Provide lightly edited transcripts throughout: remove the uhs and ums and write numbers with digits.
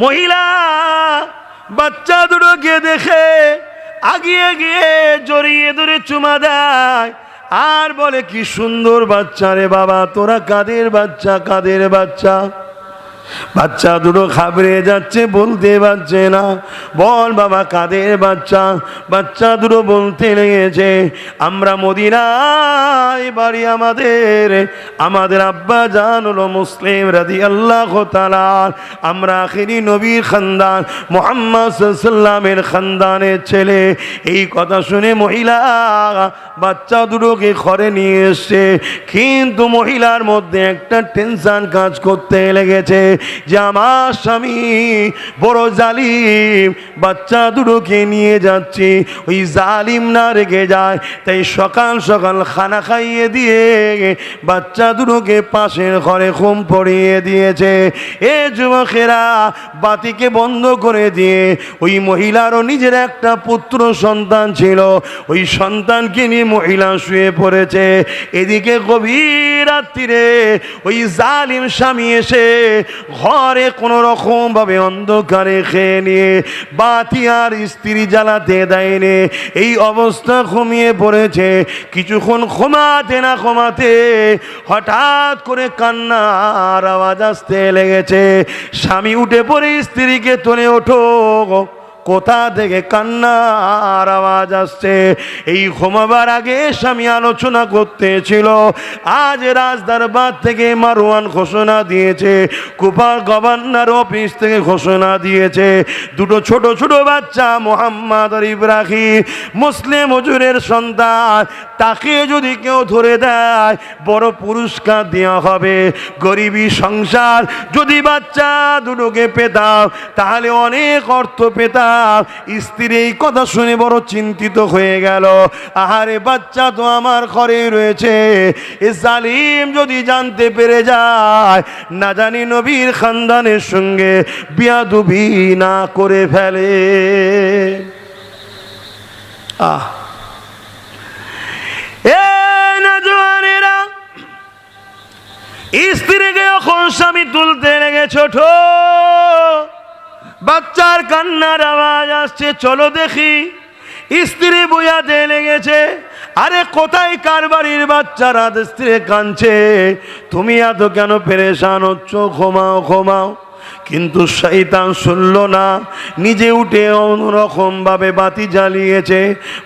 মহিলা বাচ্চা দুটোকে দেখে আগিয়ে গিয়ে জড়িয়ে ধরে চুমা দেয় আর বলে, কি সুন্দর বাচ্চা রে বাবা, তোরা কাদের বাচ্চা, কাদের বাচ্চা? বাচ্চা দুটো ঘাবড়ে যাচ্ছে, বলতে পারছে না। বল বাবা কাদের বাচ্চা? বাচ্চা দুটো বলতে লেগেছে, আমরা মদিনায় বাড়ি, আমাদের আব্বা জান হলো মুসলিম রাদিয়াল্লাহু তাআলা, আমরা আখিরি নবীর খানদান মুহাম্মদ সাল্লাল্লাহু আলাইহি ওয়াসাল্লামের খানদানের ছেলে। এই কথা শুনে মহিলা বাচ্চা দুটোকে ঘরে নিয়ে এসছে, কিন্তু মহিলার মধ্যে একটা টেনশন কাজ করতে লেগেছে যে আমার স্বামী বড় জালিম, বাচ্চা দুটোকে নিয়ে যাচ্ছি ওই জালিম না রেগে যায়, তাই সকাল সকাল খানা খাইয়ে দিয়ে বাচ্চা দুটোকে পাশের ঘরে ঘুম পড়িয়ে দিয়েছে। এ যুবকেরা, বাতিকে বন্ধ করে দিয়ে ওই মহিলারও নিজের একটা পুত্র সন্তান ছিল, ওই সন্তানকে নিয়ে মহিলা শুয়ে পড়েছে। এদিকে গভীর রাত্রিরে ওই জালিম স্বামী এসে ঘরে কোনো রকম ভাবে অন্ধকারে খেয়ে নিয়ে বাতি আর স্ত্রী জ্বালাতে দেয়নি, এই অবস্থা ঘুমিয়ে পড়েছে। কিছুক্ষণ ঘুমাতে না ঘুমাতে হঠাৎ করে কান্নার আওয়াজ আসতে লেগেছে। স্বামী উঠে পড়ে স্ত্রীকে তোলে, ওঠো, কোথা থেকে কান্নার আওয়াজ আসছে? এই ঘুমাবার আগে স্বামী আলোচনা করতেছিল, আজ রাজদরবার থেকে মারওয়ান ঘোষণা দিয়েছে, কুফার গভর্নর অফিস থেকে ঘোষণা দিয়েছে, দুটো ছোট ছোট বাচ্চা মোহাম্মদ আর ইব্রাহিম মুসলিম হুজুরের সন্তান, তাকে যদি কেউ ধরে দেয় বড় পুরস্কার দেওয়া হবে। গরিবী সংসার, যদি বাচ্চা দুটোকে পেতাম তাহলে অনেক অর্থ পেতাম। স্ত্রী এই কথা শুনে বড় চিন্তিত হয়ে গেল, আহারে বাচ্চা তো আমার ঘরে রয়েছে, এ জালিম যদি জানতে পেরে যায়, না জানি নবীর খানদানের সঙ্গে বিয়াদবি না করে ফেলে। স্ত্রীকে যখন স্বামী তুলতে লেগে, ছোট বাচ্চার কান্নার আওয়াজ আসছে, চলো দেখি। স্ত্রী বুঝাতে লেগেছে, আরে কোথায় কার বাড়ির বাচ্চারা? স্ত্রী কাঁদছে, তুমি এত কেন পেরেশান হচ্ছ, ঘুমাও ঘুমাও। কিন্তু শয়তান শুনল না, নিজে উঠে অন্যরকম ভাবে বাতি জ্বালিয়েছে,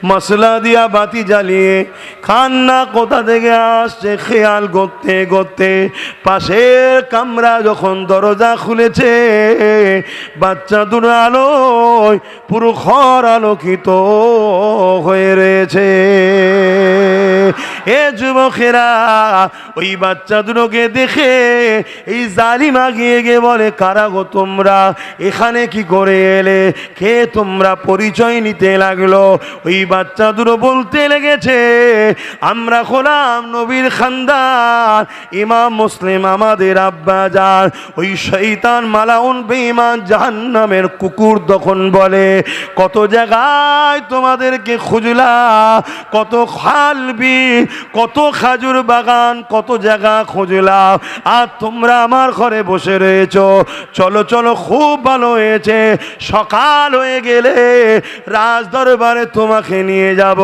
মশলা দিয়া বাতি জ্বালিয়ে কান্না কোথা থেকে আসছে খেয়াল করতে করতে পাশের কামরা যখন দরজা খুলেছে, বাচ্চা দুটো আলোয় পুরো ঘর আলোকিত হয়ে রয়েছে। এ যুবকেরা, ওই বাচ্চা দুটোকে দেখে এই জালিমা গিয়ে গিয়ে বলে, কারা গো তোমরা, এখানে কি করে এলে, কে তোমরা? পরিচয় নিতে লাগলো। ওই বাচ্চা দুটো বলতে লেগেছে, আমরা হলাম নবীর খানদান, ইমাম মুসলিম আমাদের আব্বা জান। ওই শয়তান মালাউন বেঈমান জাহান্নামের কুকুর তখন বলে, কত জায়গায় তোমাদেরকে খুঁজলাম, কত খালবি, কত খাজুর বাগান, কত জায়গা খুঁজলাম, আর তোমরা আমার ঘরে বসে রয়েছ। চলো চলো, খুব ভালো হয়েছে, সকাল হয়ে গেলে রাজ দরবারে তোমাকে নিয়ে যাব,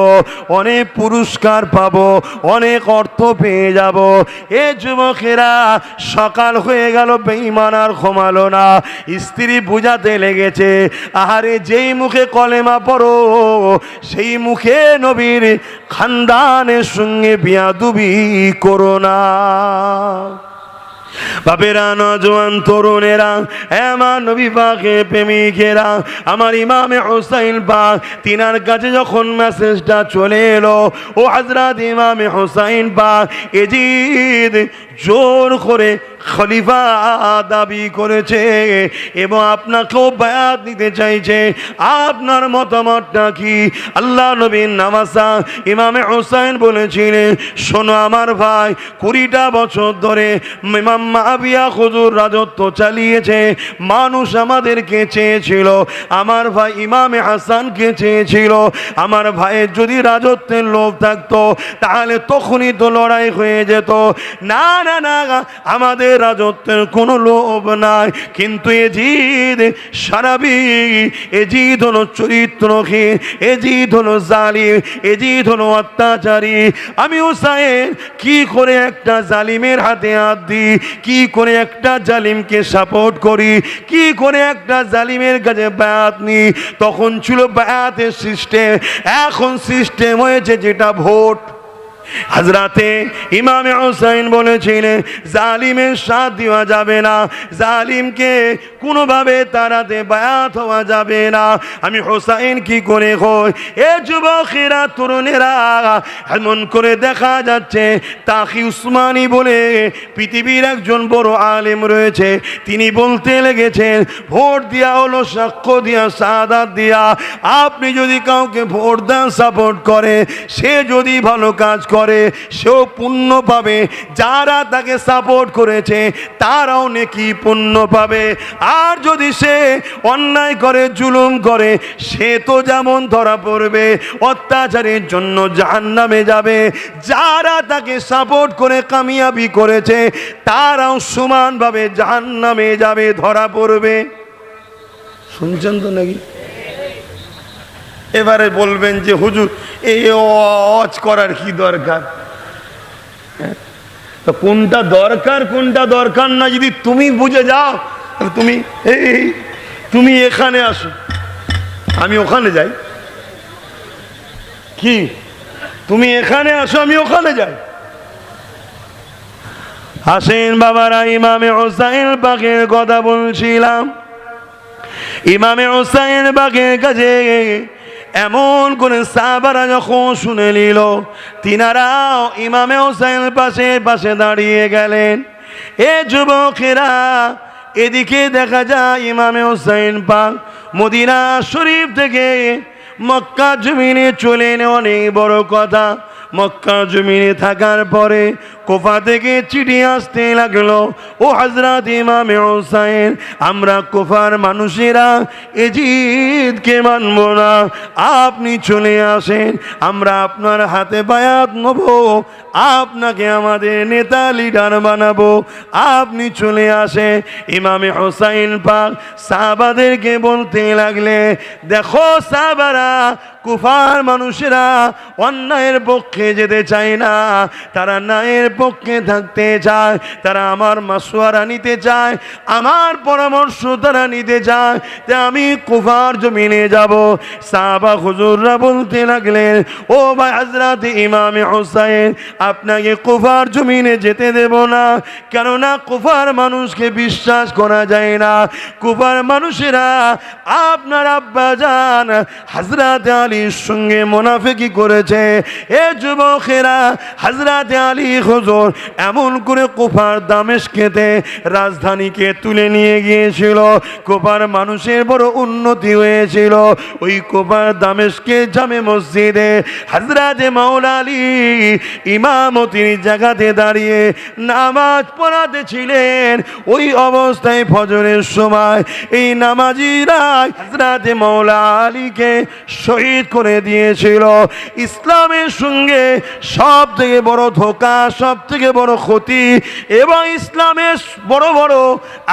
অনেক পুরস্কার পাবো, অনেক অর্থ পেয়ে যাব। এ যুবকেরা, সকাল হয়ে গেল, বেঈমান আর ঘুমালো না। স্ত্রী বুঝাতে লেগেছে, আহারে যেই মুখে কলেমা পড়ো সেই মুখে নবীর খানদানের সঙ্গে বিয়াদবি করো না। বাপেরা, নজওয়ান তরুণেরা, আমার নবী পাকের প্রেমিকেরা, আমার ইমামে হুসাইন পাক, তিনার কাছে যখন মেসেজটা চলে এলো, ও হযরত ইমামে হুসাইন পাক এজিদ জোর করে খলিফা দাবি করেছে এবং আপনাকেও বায়াত নিতে চাইছে, আপনার মতামতটা কি? আল্লাহ নবীর নামাজা ইমামে হুসাইন বলেছিলেন, শোনো আমার ভাই, 20টা বছর ধরে ইমাম মাবিয়া হুজুর রাজত্ব চালিয়েছে, মানুষ আমাদেরকে চেয়েছিল, আমার ভাই ইমামে হাসানকে চেয়েছিল। আমার ভাইয়ের যদি রাজত্বের লোভ থাকতো তাহলে তখনই তো লড়াই হয়ে যেত। না না না, আমাদের রাজত্বের কোনো লোভ নাই, কিন্তু এজিদ সারাবি, এজিদ হলো চরিত্রহীন, এজিদ হলো জালিম, এজিদ হলো অত্যাচারী। আমি হুসাইন কি করে একটা জালিমের হাতে হাত দিই, কি করে একটা জালিমকে সাপোর্ট করি, কি করে একটা জালিমের কাছে বায়াত নিই। তখন ছিল বায়াতের সিস্টেম, এখন সিস্টেম হয়েছে যেটা ভোট। হযরতে ইমামে হুসাইন বলেছিলেন জালিমের সাথ দেওয়া যাবে না, জালিমকে কোনোভাবে তাড়াতে বায়াত হওয়া যাবে না। আমি হুসাইন কি করে হই? এ যুবকেরা, তরুণেরা, এমন করে দেখা যাচ্ছে তাকি উসমানী বলে পৃথিবীর একজন বড় আলেম রয়েছে, তিনি বলতে লেগেছেন ভোট দেওয়া হলো সাক্ষ্য দিয়া, শাহাদাত দিয়া। আপনি যদি কাউকে ভোট দেন, সাপোর্ট করে, সে যদি ভালো কাজ করে সেও পুণ্য পাবে, যারা তাকে সাপোর্ট করেছে তারাও নেকি পুণ্য পাবে। আর যদি সে অন্যায় করে, জুলুম করে, সে তো যেমন ধরা পড়বে, অত্যাচারের জন্য জাহান্নামে যাবে। যারা তাকে সাপোর্ট করে কামিয়াবি করেছে তারাও সমানভাবে জাহান্নামে যাবে, ধরা পড়বে। শুনছেন তো নাকি? এবারে বলবেন যে হুজুর এই ওয়াজ করার কি দরকার? তো কোনটা দরকার কোনটা দরকার না যদি তুমি বুঝে যাও, তুমি এখানে আসো, আমি ওখানে যাই। কি তুমি এখানে আসো, আমি ওখানে যাই? আসেন বাবারা, ইমামে হুসাইন পাকের কথা বলছিলাম। ইমামে হুসাইন পাকের কাছে এমন করে সাহাবারা যখন শুনে নিল, তিনারাও ইমামে হুসাইনের পাশে পাশে দাঁড়িয়ে গেলেন। এ যুবকেরা, এদিকে দেখা যায় ইমামে হুসাইন পাক মদিনা শরীফ থেকে মক্কা জমিনে চলে এনে, অনেক বড় কথা। মক্কা জমিনে থাকার পরে কোফা থেকে চিঠি আসতে লাগলো, ও হযরত ইমামে হুসাইন, আমরা কোফার মানুষেরা এজিদকে মানব না, আপনি চলে আসেন, আমরা আপনার হাতে বায়াত নেব, আপনাকে আমাদের নেতা লিডার বানাবো, আপনি চলে আসেন। ইমামে হুসাইন পাক সাহাবাদেরকে বলতে লাগলে, দেখো সাহাবারা, কুফার মানুষেরা অন্যায়ের পক্ষে যেতে চায় না, তারা ন্যায়ের পক্ষে থাকতে চায়, তারা আমার মাশওয়ারা নিতে চায়, আমার পরামর্শ তারা নিতে চায়। তা আমি কুফার জমিনে যাব। সাহাবা হুজুররা বলতে লাগলেন, ও ভাই হযরত ইমামে হুসাইন, আপনাকে কুফার জমিনে যেতে দেব না, কেননা কুফার মানুষকে বিশ্বাস করা যায় না। কুফার মানুষেরা আপনার আব্বাজান হযরত আলীর সঙ্গে মুনাফিকি করেছে। এ যুবকেরা, হযরত আলী হুজুর এমন করে কুফার দামেস্কেতে রাজধানীকে তুলে নিয়ে গিয়েছিল, কুফার মানুষের বড় উন্নতি হয়েছিল। ওই কুফার দামেস্কে জামে মসজিদে হযরত মাওলা আলী ইমামতির জায়গাতে দাঁড়িয়ে নামাজ পড়াতে ছিলেন। ওই অবস্থায় ফজরের সময় এই নামাজিরা হযরত মাওলা আলীকে শহীদ করে দিয়েছিল। ইসলামের সঙ্গে সব থেকে বড় ধোঁকা, সব থেকে বড় ক্ষতি, এবং ইসলামের বড় বড়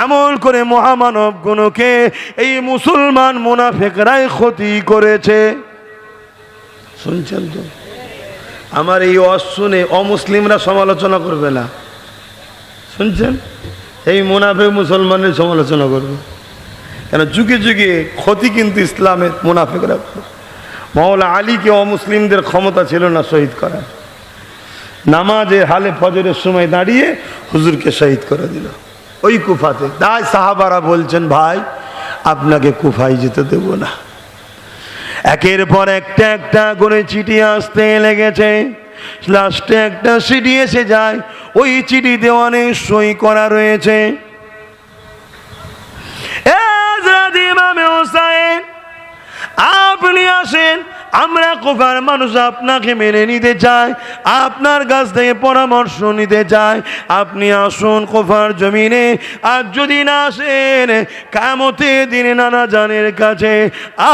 আমল করে মহামানব গুণকে এই মুসলমান মুনাফিকরাই ক্ষতি করেছে। শুনছেন তো? আমার এই ওয়াজ শুনে অমুসলিমরা সমালোচনা করবে না, শুনছেন? এই মুনাফিক মুসলমানের সমালোচনা করবে কেন? যুগে যুগে ক্ষতি কিন্তু ইসলামের মুনাফিকরা। মাওলা আলীকে অমুসলিমদের ক্ষমতা ছিল না শহীদ করার, নামাজে হালে ফজরের সময় দাঁড়িয়ে হুজুরকে শহীদ করে দিল ওই কুফাতে। তাই সাহাবারা বলছেন, ভাই আপনাকে কুফায় যেতে দেব না। একের পর একটা একটা করে চিঠি আসতে লেগেছে, লাস্টে একটা চিঠি এসে যায়, ওই চিঠিতে অনেক সই করা রয়েছে। ইমামে হুসাইন, আপনি আসেন, আমরা কুফার মানুষ আপনাকে মেনে নিতে চাই, আপনার কাছ থেকে পরামর্শ নিতে চাই। আপনি আসুন কুফার জমিনে, আর যদি না আসেন কিয়ামতের দিনে নানা জানের কাছে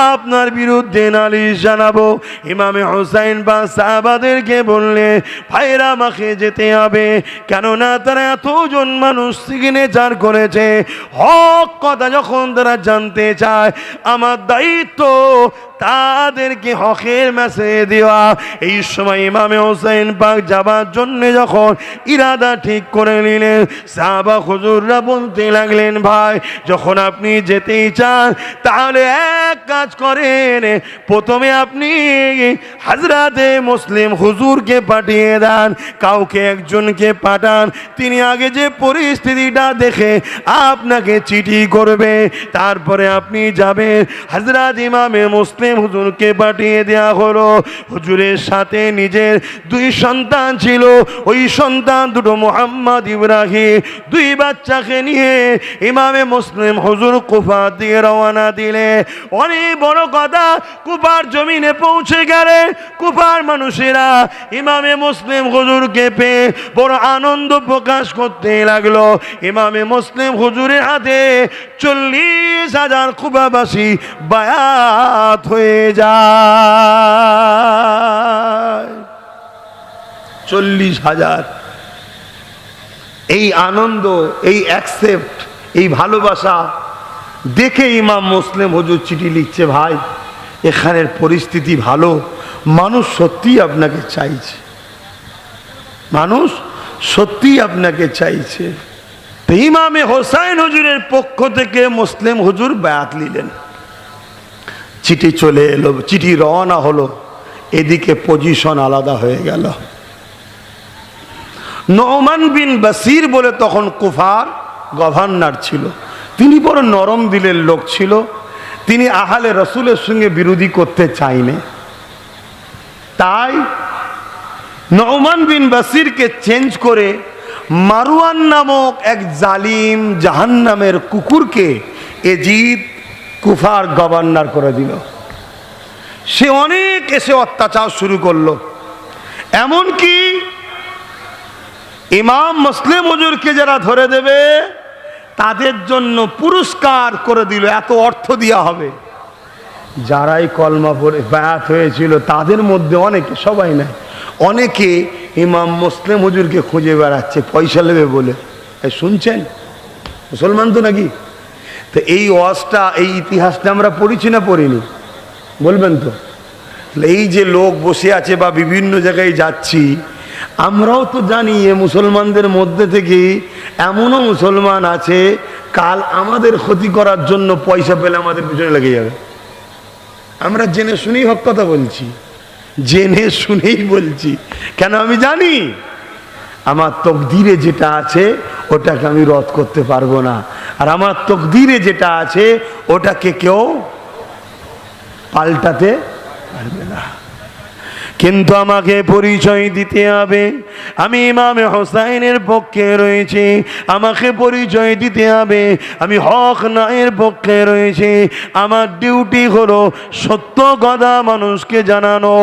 আপনার বিরুদ্ধে নালিশ জানাবো। ইমামে হুসাইন বা সাহাবাদেরকে বললে, ভাইরা আমাকে যেতে হবে, কেননা তারা এতজন মানুষ সিগনেচার করেছে। হক কথা যখন তারা জানতে চায়, আমার দায়িত্ব তাদেরকে হকের মেসেজ দেওয়া। এই সময় ইমামে হুসাইন পাক যাবার জন্য যখন ইরাদা ঠিক করে নিলেন, সাহাবা হুজুররা বলতে লাগলেন, ভাই যখন আপনি যেতেই চান তাহলে এক কাজ করেন, প্রথমে আপনি হযরতে মুসলিম হুজুরকে পাঠিয়ে দেন, কাউকে একজনকে পাঠান, তিনি আগে যে পরিস্থিতিটা দেখে আপনাকে চিঠি করবে, তারপরে আপনি যাবেন। হযরত ইমামে মুসলিম হুজুরকে পাঠিয়ে দেয়া হলো। হুজুরের সাথে নিজের 2 সন্তান ছিল, ওই সন্তান দুটো মুহাম্মদ ইব্রাহিম, 2 বাচ্চাকে নিয়ে ইমামে মুসলিম হুজুর কুফা দিয়ে রওনা দিলে। অনেক বড় কথা, কুফার জমিনে পৌঁছে গেলে কুফার মানুষেরা ইমামে মুসলিম হুজুরকে পেয়ে বড় আনন্দ প্রকাশ করতে লাগলো। ইমামে মুসলিম হুজুরের হাতে 40,000 কুফাবাসী বায়াত হয়ে যায়। 40,000। এই আনন্দ, এই অ্যাকসেপ্ট, এই ভালোবাসা দেখে ইমাম মুসলিম হুজুর চিঠি লিখছে, ভাই এখানের পরিস্থিতি ভালো, মানুষ সত্যিই আপনাকে চাইছে, মানুষ সত্যিই আপনাকে চাইছে। তো ইমামে হোসাইন হুজুরের পক্ষ থেকে মুসলিম হুজুর বায়াত নিলেন। চিঠি চলে এলো, চিঠি রওনা হলো, এদিকে পজিশন আলাদা হয়ে গেল। নোমান বিন বাসির বলে তখন কুফার গভর্নর ছিল, তিনি বড় নরম দিলের লোক ছিল, তিনি আহলে রসুলের সঙ্গে বিরোধী করতে চাইনি। তাই নোমান বিন বাসিরকে চেঞ্জ করে মারওয়ান নামক এক জালিম জাহান্নামের কুকুরকে এজিদ কুফার গভর্নর করে দিল। সে অনেক এসে অত্যাচার শুরু করলো, এমনকি ইমাম মুসলিম হুজুরকে যারা ধরে দেবে তাদের জন্য পুরস্কার করে দিল, এত অর্থ দেওয়া হবে। যারাই কলমা পড়ে বায়াত হয়েছিল তাদের মধ্যে অনেকে, সবাই নাই, অনেকে ইমাম মুসলিম হুজুরকে খুঁজে বেড়াচ্ছে পয়সা নেবে বলে। শুনছেন মুসলমান তো নাকি? তো এই ওয়াজটা, এই ইতিহাসটা আমরা পড়িছি না পড়িনি? বলবেন তো? এই যে লোক বসে আছে বা বিভিন্ন জায়গায় যাচ্ছি, আমরাও তো জানি এ মুসলমানদের মধ্যে থেকে এমনও মুসলমান আছে কাল আমাদের ক্ষতি করার জন্য পয়সা পেলে আমাদের পিছনে লেগে যাবে। আমরা জেনে শুনেই হক কথা বলছি, জেনে শুনেই বলছি। কেন? আমি জানি আমার তকদিরে যেটা আছে ওটাকে আমি রদ করতে পারবো না, আর আমার তকদিরে যেটা আছে ওটাকে কেউ পাল্টাতে পারবে না। কিন্তু আমাকে পরিচয় দিতে হবে আমি ইমামে হোসাইনের পক্ষে রয়েছি, আমাকে পরিচয় দিতে হবে আমি হক ন্যায়ের পক্ষে রয়েছি। আমার ডিউটি হলো সত্য কথা মানুষকে জানানো,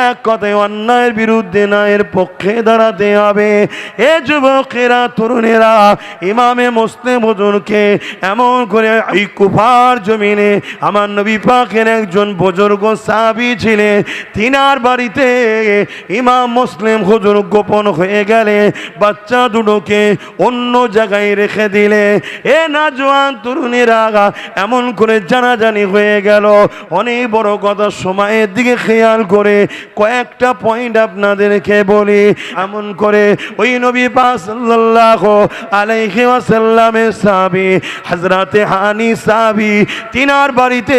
এক কথায় অন্যায়ের বিরুদ্ধে ন্যায়ের পক্ষে দাঁড়াতে হবে। এ যুবকেরা, তরুণেরা, ইমামে মুসলিম হুজুরকে এমন করে এই কুফার জমিনে আমার নবী পাকের একজন বুজুর্গ সাহাবী ছিলেন, তিনার বাড়িতে ইমাম মুসলিম হুজুর গোপন হয়ে গেলে বাচ্চা দুটোকে অন্য জায়গায় রেখে দিলে। এ নাজওয়ান তরুণেরা এমন করে জানাজানি হয়ে গেল। অনেক বড় কথা, সময়ের দিকে খেয়াল করে কয়েকটা পয়েন্ট আপনাদেরকে বলি। এমন করে ওই নবী পাক সাল্লাল্লাহু আলাইহি ওয়াসাল্লামের সাহাবী হযরতে হানি সাহাবী তিনার বাড়িতে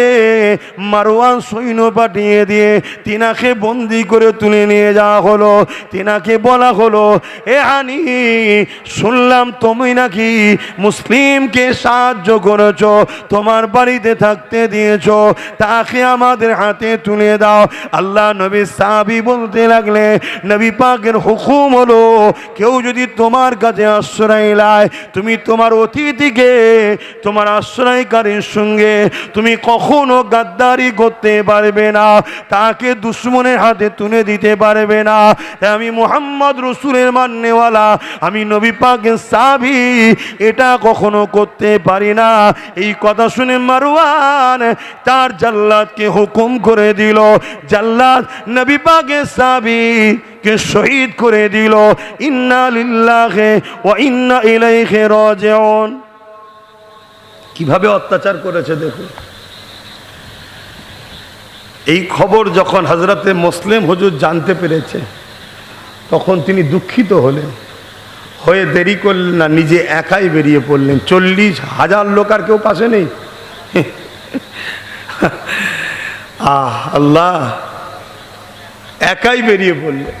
মারওয়ান সৈন্য পাঠিয়ে দিয়ে তিনাকে বন্দী করে তুলে নিয়ে যাওয়া হলো। তিনাকে বলা হলো, এ হানি, শুনলাম তুমি নাকি মুসলিমকে সাহায্য করেছো, তোমার বাড়িতে থাকতে দিয়েছো, তাকে আমাদের হাতে তুলে দাও। আল্লাহ নবী সাহাবী বলতে লাগলে, নবী পাকের হুকুম হলো, কেউ যদি তোমার কাছে আশ্রয় নেয়, তুমি তোমার অতিথিকে তোমার আশ্রয়কারীর সঙ্গে তুমি কখনো গাদ্দারি করতে পারবে না, তাকে দুশ্মনের হাতে তুলে দিতে পারবে না। আমি মুহাম্মদ রাসূলের মাননেওয়ালা, আমি নবী পাকের সাহাবী, এটা কখনো করতে পারি না। এই কথা শুনে মারওয়ান তার জাল্লাদকে হুকুম করে দিল, জাল্লাদ নবী পাকের সাহাবী কে শহীদ করে দিল। ইন্না লিল্লাহি ওয়া ইন্না ইলাইহি রাজিউন। কিভাবে অত্যাচার করেছে দেখুন। এই খবর যখন হযরতে মুসলিম হুজুর জানতে পেরেছে, তখন তিনি দুঃখিত হলেন, হয়ে দেরি করলেন না, নিজে একাই বেরিয়ে পড়লেন। 40,000 লোক আর কেউ পাশে নেই। আল্লাহ, একাই বেরিয়ে পড়লেন।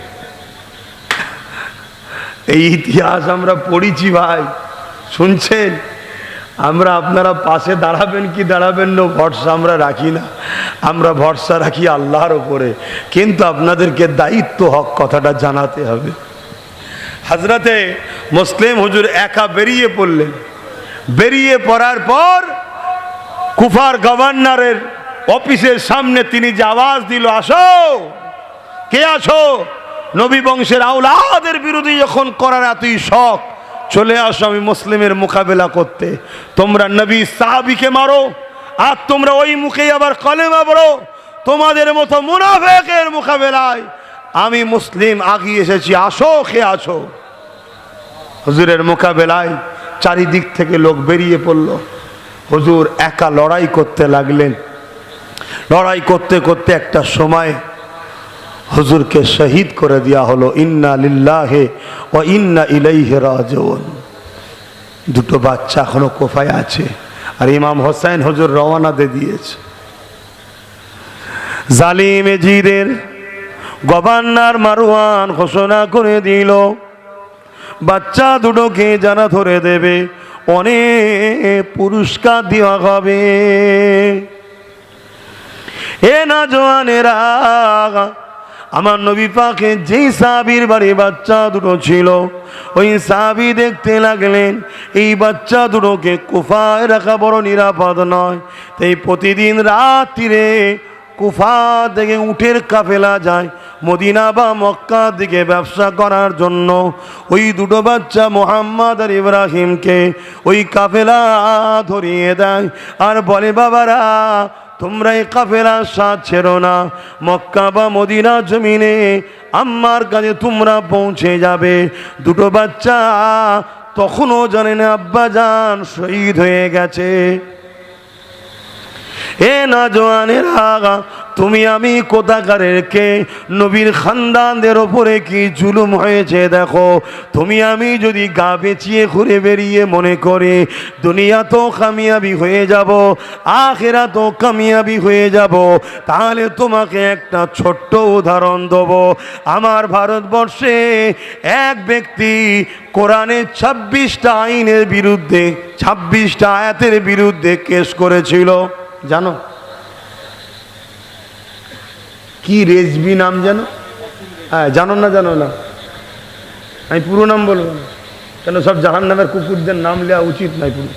এই ইতিহাস আমরা পড়েছি ভাই, শুনছেন। আমরা আপনারা পাশে দাঁড়াবেন কি দাঁড়াবেন না ভরসা আমরা রাখি না, আমরা ভরসা রাখি আল্লাহর ওপরে। কিন্তু আপনাদেরকে দায়িত্ব হক কথাটা জানাতে হবে। হযরতে মুসলিম হুজুর একা বেরিয়ে পড়লেন। বেরিয়ে পড়ার পর কুফার গভর্নরের অফিসের সামনে তিনি যে আওয়াজ দিল, আসো, কে আছো? নবী বংশের আওলাদের বিরোধী যখন করার এতই শখ, চলে আসো আমি মুসলিমের মোকাবেলা করতে। তোমরা নবী সাহাবীকে মারো, আর তোমরা ওই মুখেই আবার কলেমা পড়ো। তোমাদের মতো মুনাফিকের মোকাবেলায় আমি মুসলিম আগিয়ে এসেছি, আসো, কে আছো? হুজুরের মোকাবেলায় চারিদিক থেকে লোক বেরিয়ে পড়ল। হুজুর একা লড়াই করতে লাগলেন। লড়াই করতে করতে একটা সময় হুজুরকে শহীদ করে দেওয়া হলো। ইন্না লিল্লাহি ওয়া ইন্না ইলাইহি রাজিউন। দুটো বাচ্চা এখনো কোফায় আছে, আর ইমাম হোসেন হুজুর রওনা দিয়ে দিয়েছে। জালিম এজিদের গভর্নর মারওয়ান ঘোষণা করে দিল, বাচ্চা দুটোকে যারা ধরে দেবে অনেক পুরস্কার দেওয়া হবে। এ না জওয়ানেরা, আমার নবী পাকে যেই সাহাবীর বাড়ি বাচ্চা দুটো ছিল, ওই সাহাবী দেখতে লাগলেন এই বাচ্চা দুটোকে কুফায় রাখা বড় নিরাপদ নয়। তাই প্রতিদিন রাত্রিরে কুফা থেকে উটের কাফেলা যায় মদিনা বা মক্কা দিকে ব্যবসা করার জন্য। ওই দুটো বাচ্চা মুহাম্মদ আর ইব্রাহিমকে ওই কাফেলা ধরিয়ে দেয়, আর বলে, বাবারা, তোমরা এই কাফেলার সাথ ছেড়ো না, মক্কা বা মদিনা জমিনে আম্মার কাছে তোমরা পৌঁছে যাবে। দুটো বাচ্চা তখনও জানে না আব্বাজান শহীদ হয়ে গেছে। এ না জওয়ানেরা, তুমি আমি কোথাকারের কে? নবীর খানদানদের ওপরে কি জুলুম হয়েছে দেখো। তুমি আমি যদি গা বেচিয়ে ঘুরে বেরিয়ে মনে করে দুনিয়া তো কামিয়াবি হয়ে যাব, আখিরা তো কামিয়াবি হয়ে যাব, তাহলে তোমাকে একটা ছোট্ট উদাহরণ দেব। আমার ভারতবর্ষে এক ব্যক্তি কোরআনের 26টা আইনের বিরুদ্ধে, 26টা আয়াতের বিরুদ্ধে কেস করেছিল। জানো কি? রেজবি নাম জানো? হ্যাঁ, জানো না? জানো না? আমি পুরো নাম বলবো না, কেন সব জাহান্নামের কুকুরদের নাম নেওয়া উচিত নয়। পুরো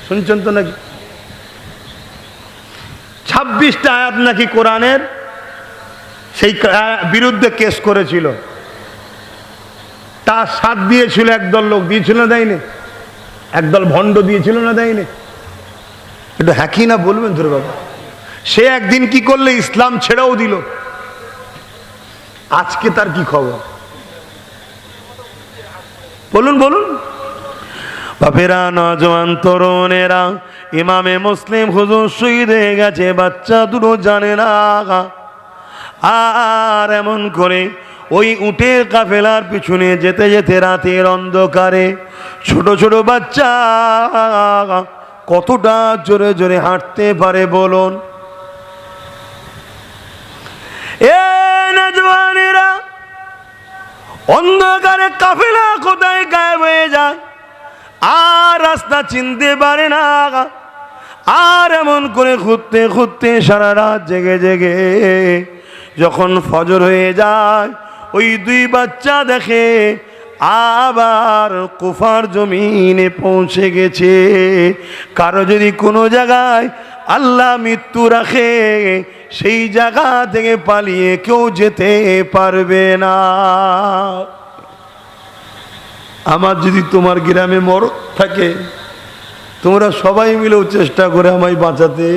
শুনছেন তো নাকি? 26টা আয়াত নাকি কোরআনের, সেই বিরুদ্ধে কেস করেছিল। তার সাথ দিয়েছিল একদল লোক, দিয়েছিল না দেয়নি? একদল ভণ্ড দিয়েছিল না দেয়নি? একটু হ্যাঁকি না বলবেন ধরে বাবা। সে একদিন কি করলে ইসলাম ছেড়েও দিল। আজকে তার কি খবর বলুন বলুন। বাপেরা, নজওয়ান তরুণেরা, ইমামে মুসলিম হুজুর শহীদ হয়ে গেছে, বাচ্চা দুটো জানে না। আর এমন করে ওই উটের কাফেলার পিছনে যেতে যেতে রাতের অন্ধকারে ছোট ছোট বাচ্চা কতটা জোরে জোরে হাঁটতে পারে বলুন। এ নজওয়ানে অন্ধকারে কাফেলা কোথায় গায়েব হয়ে যায়, আর রাস্তা চিনতে পারে না। আর এমন করে খুঁজতে খুঁজতে সারা রাত জেগে জেগে যখন ফজর হয়ে যায়, ওই দুই বাচ্চা দেখে আবার কুফার জমিনে পৌঁছে গেছে। কারো যদি কোনো জায়গায় আল্লাহ মৃত্যু রাখে, সেই জায়গা থেকে পালিয়ে কেউ যেতে পারবে না। আমার যদি তোমার গ্রামে মরদ থাকে, তোমরা সবাই মিলেও চেষ্টা করে আমায় বাঁচাতে,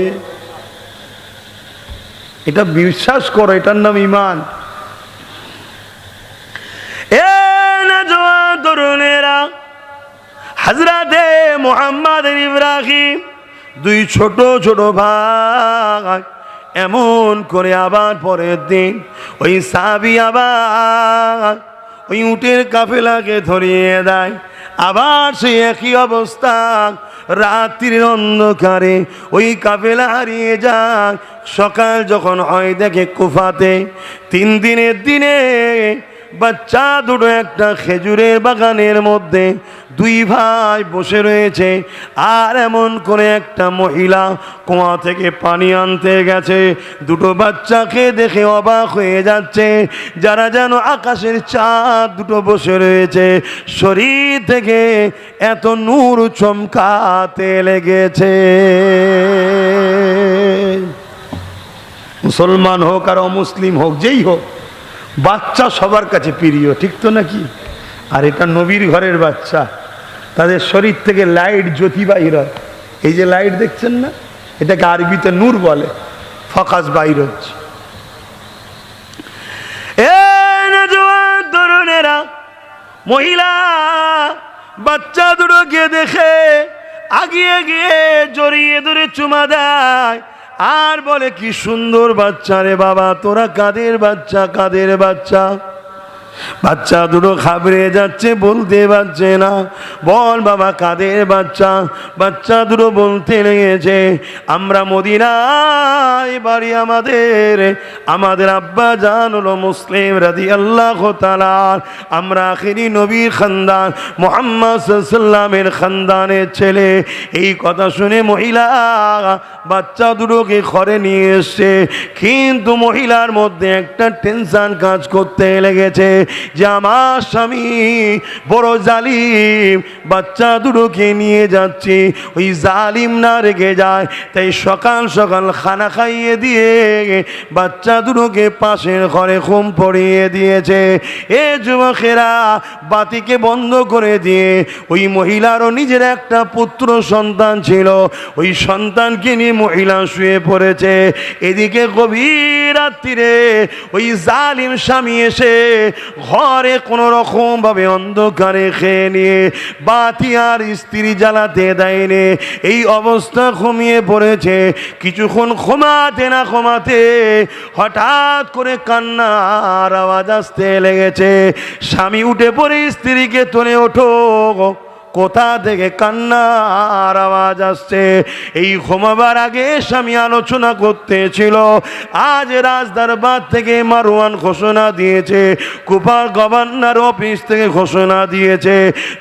এটা বিশ্বাস করো, এটার নাম ঈমান। তরুণেরা, হযরতে মুহাম্মদ ইব্রাহিম দুই ছোট ছোট ভাই এমন করে আবার পরের দিন ওই সাহাবী আবার ওই উটের কাফেলাকে ধরিয়ে দেয়। আবার সেই একই অবস্থা, রাত্রির অন্ধকারে ওই কাফেলা হারিয়ে যায়। সকাল যখন হয় দেখে কুফাতে 3 দিনের দিনে বাচ্চা দুটো একটা খেজুরের বাগানের মধ্যে দুই ভাই বসে রয়েছে। আর এমন করে একটা মহিলা কুয়া থেকে পানি আনতে গেছে। দুটো বাচ্চাকে দেখে অবাক হয়ে যাচ্ছে, যারা যেন আকাশের চাঁদ দুটো বসে রয়েছে, শরীর থেকে এত নূর চমকাতে লেগেছে। মুসলমান হোক আর অমুসলিম হোক, যেই হোক, বাচ্চা সবার কাছে প্রিয়, ঠিক তো নাকি? আর এটা নবীর ঘরের বাচ্চা, তাদের শরীর থেকে লাইট জ্যোতি বাইর হয়। এই যে লাইট দেখছেন না, এটাকে আরবিতে নূর বলে, ফকাস বাইর হচ্ছে। তরুণেরা, মহিলা বাচ্চা দুটোকে দেখে আগিয়ে গিয়ে জড়িয়ে ধরে চুমা দেয় আর বলে, কি সুন্দর বাচ্চা রে বাবা, তোরা কাদের বাচ্চা, কাদের বাচ্চা? বাচ্চা দুটো ঘাবড়ে যাচ্ছে, বলতে পারছে না। বল বাবা, কাদের বাচ্চা? বাচ্চা দুটো বলতে লেগেছে, আমরা মদিনায় বাড়ি, আমাদের আব্বা জান হলো মুসলিম রাদিয়াল্লাহু তাআলা, আমরা আখিরি নবীর খানদান মুহাম্মদ সাল্লাল্লাহু আলাইহি ওয়াসাল্লামের খানদানের ছেলে। এই কথা শুনে মহিলা বাচ্চা দুটোকে ঘরে নিয়ে এসছে। কিন্তু মহিলার মধ্যে একটা টেনশন কাজ করতে লেগেছে যে আমার স্বামী বড় জালিম, বাচ্চা দুটোকে নিয়ে যাচ্ছি, ওই জালিম না রেগে যায়। তাই সকাল সকাল খানা খাইয়ে দিয়ে বাচ্চা দুটোকে পাশের ঘরে ঘুম পড়িয়ে দিয়েছে। এ যুবকেরা, বাতিকে বন্ধ করে দিয়ে, ওই মহিলারও নিজের একটা পুত্র সন্তান ছিল, ওই সন্তানকে নিয়ে মহিলা শুয়ে পড়েছে। এদিকে গভীর রাত্রিরে ওই জালিম স্বামী এসে ঘরে কোনো রকম ভাবে অন্ধকারে খেয়ে নিয়ে বাতি আর স্ত্রী জ্বালাতে দেয়নি। এই অবস্থা ঘুমিয়ে পড়েছে। কিছুক্ষণ ঘুমাতে না ঘুমাতে হঠাৎ করে কান্নার আওয়াজ আসতে লেগেছে। স্বামী উঠে পড়ে স্ত্রীকে তুলে, ওঠো, কোথা থেকে কান্নার আওয়াজ আসছে? এই ঘুমাবার আগে স্বামী আলোচনা করতেছিল, আজ রাজদরবার থেকে মারওয়ান ঘোষণা দিয়েছে, কুফার গভর্নর অফিস থেকে ঘোষণা দিয়েছে,